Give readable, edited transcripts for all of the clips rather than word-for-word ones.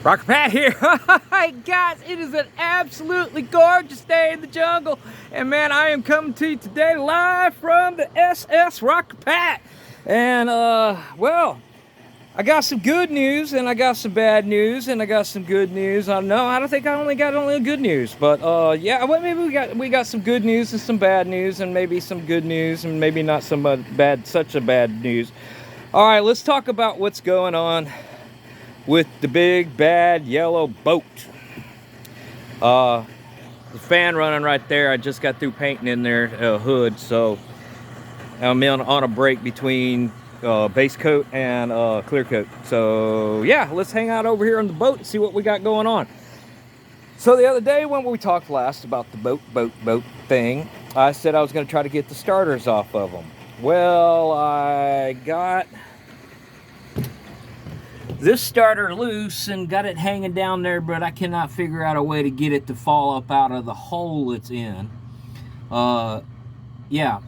Rocker Pat here. Hey guys, it is an absolutely gorgeous day in the jungle. And man, I am coming to you today live from the SS Rocker Pat. And well, I got some good news and I got some bad news and I got some good news. I don't think I only got good news, but yeah, well, maybe we got some good news and some bad news and maybe some good news and maybe not some such a bad news. All right, let's talk about what's going on with the big bad yellow boat. The fan running right there. I just got through painting in their hood, so I'm on a break between base coat and clear coat. So yeah, let's hang out over here on the boat and see what we got going on. So the other day when we talked last about the boat thing, I said I was going to try to get the starters off of them. Well, I got this starter loose and got it hanging down there, but I cannot figure out a way to get it to fall up out of the hole it's in. Yeah,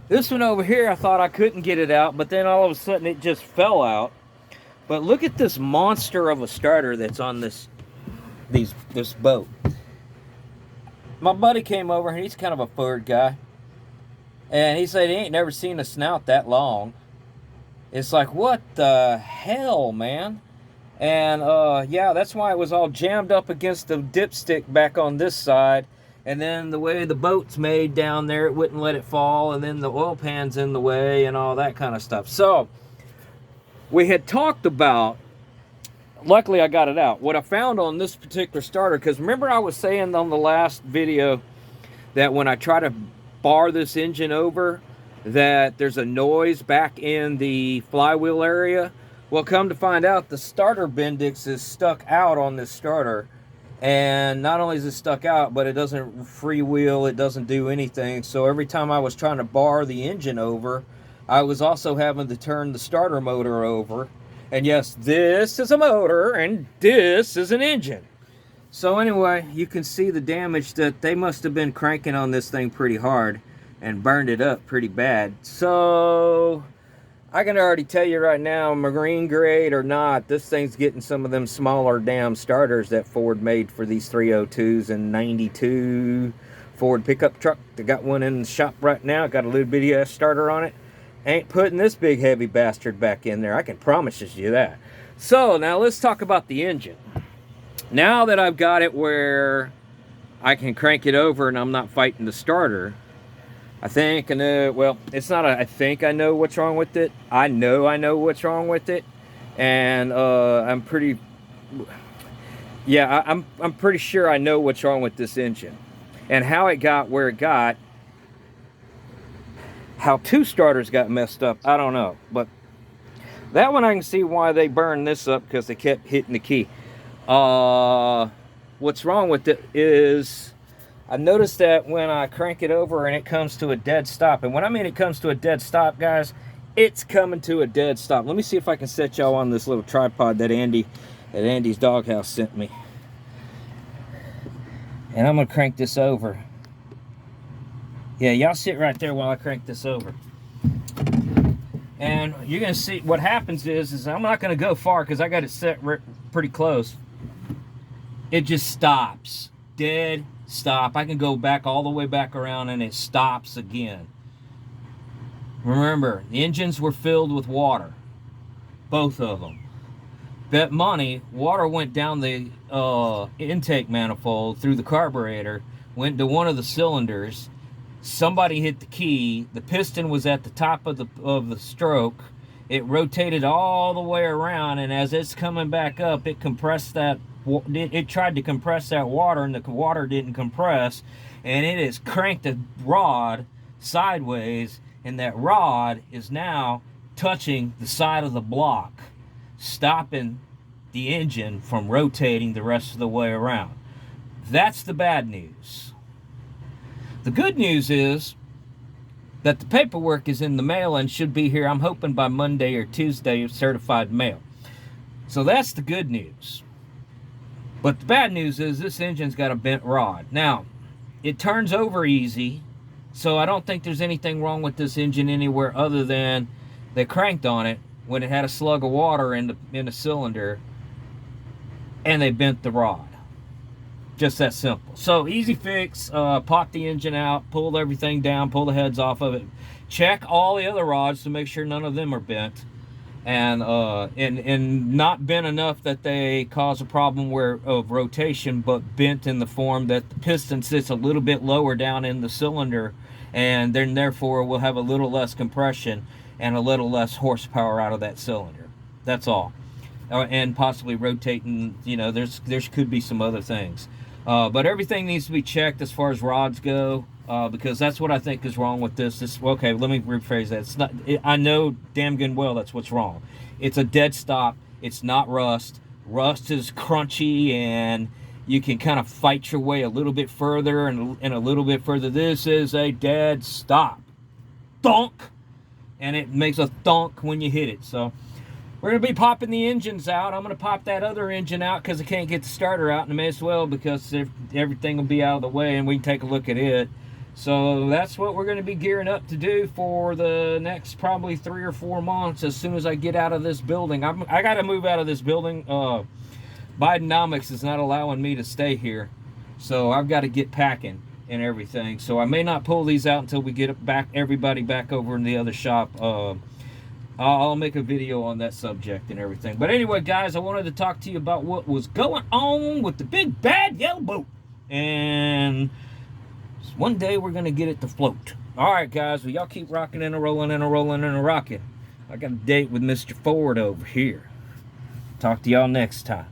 this one over here, I thought I couldn't get it out, but then all of a sudden it just fell out. But look at this monster of a starter that's on this boat. My buddy came over, and he's kind of a Ford guy, and he said he ain't never seen a snout that long. It's like, what the hell, man? And yeah, that's why it was all jammed up against the dipstick back on this side. And then the way the boat's made down there, it wouldn't let it fall. And then the oil pan's in the way and all that kind of stuff. So we had talked about, luckily I got it out, what I found on this particular starter. Because remember I was saying on the last video that when I try to bar this engine over, that there's a noise back in the flywheel area. Well, come to find out, the starter bendix is stuck out on this starter. And not only is it stuck out, but it doesn't freewheel, it doesn't do anything. So every time I was trying to bar the engine over, I was also having to turn the starter motor over. And yes, this is a motor and this is an engine. So anyway, you can see the damage that they must have been cranking on this thing pretty hard and burned it up pretty bad. So I can already tell you right now, marine grade or not, this thing's getting some of them smaller damn starters that Ford made for these 302s and 92 Ford pickup truck. They got one in the shop right now, got a little bitty ass starter on it. Ain't putting this big heavy bastard back in there, I can promise you that. So now let's talk about the engine. Now that I've got it where I can crank it over and I'm not fighting the starter, I think I know, well, it's not I think I know what's wrong with it. I know what's wrong with it. And I'm pretty sure I know what's wrong with this engine. And how it got where it got, how two starters got messed up, I don't know. But that one I can see why they burned this up, because they kept hitting the key. What's wrong with it is, I noticed that when I crank it over and it comes to a dead stop, and when I mean it comes to a dead stop, guys, it's coming to a dead stop. Let me see if I can set y'all on this little tripod that Andy's doghouse sent me. And I'm gonna crank this over. Yeah, y'all sit right there while I crank this over. And you're gonna see what happens is I'm not gonna go far because I got it set pretty close. It just stops, dead stop. I can go back all the way back around and it stops again. Remember, the engines were filled with water, both of them. Bet money, water went down the intake manifold through the carburetor, went to one of the cylinders. Somebody hit the key. The piston was at the top of the stroke. It rotated all the way around, and as it's coming back up, it compressed that. It tried to compress that water, and the water didn't compress, and it has cranked the rod sideways, and that rod is now touching the side of the block, stopping the engine from rotating the rest of the way around. That's the bad news. The good news is that the paperwork is in the mail and should be here, I'm hoping by Monday or Tuesday, certified mail. So that's the good news. But the bad news is this engine's got a bent rod. Now, it turns over easy, so I don't think there's anything wrong with this engine anywhere other than they cranked on it when it had a slug of water in the cylinder and they bent the rod. Just that simple. So easy fix. Pop the engine out, pull everything down, pull the heads off of it. Check all the other rods to make sure none of them are bent, and not bent enough that they cause a problem of rotation, but bent in the form that the piston sits a little bit lower down in the cylinder, and then therefore we'll have a little less compression and a little less horsepower out of that cylinder. That's all. And possibly rotating, you know, there could be some other things. But everything needs to be checked as far as rods go, because that's what I think is wrong with this. Okay, let me rephrase that. It's not. I know damn good and well that's what's wrong. It's a dead stop. It's not rust. Rust is crunchy, and you can kind of fight your way a little bit further and a little bit further. This is a dead stop. Thunk! And it makes a thunk when you hit it. So we're going to be popping the engines out. I'm going to pop that other engine out because I can't get the starter out, and I may as well because everything will be out of the way and we can take a look at it. So that's what we're going to be gearing up to do for the next probably 3 or 4 months as soon as I get out of this building. I got to move out of this building. Bidenomics is not allowing me to stay here. So I've got to get packing and everything. So I may not pull these out until we get everybody back over in the other shop. I'll make a video on that subject and everything. But anyway, guys, I wanted to talk to you about what was going on with the big bad yellow boat. And one day we're going to get it to float. All right, guys. Well, y'all keep rocking and a-rolling and a-rolling and a-rocking. I got a date with Mr. Ford over here. Talk to y'all next time.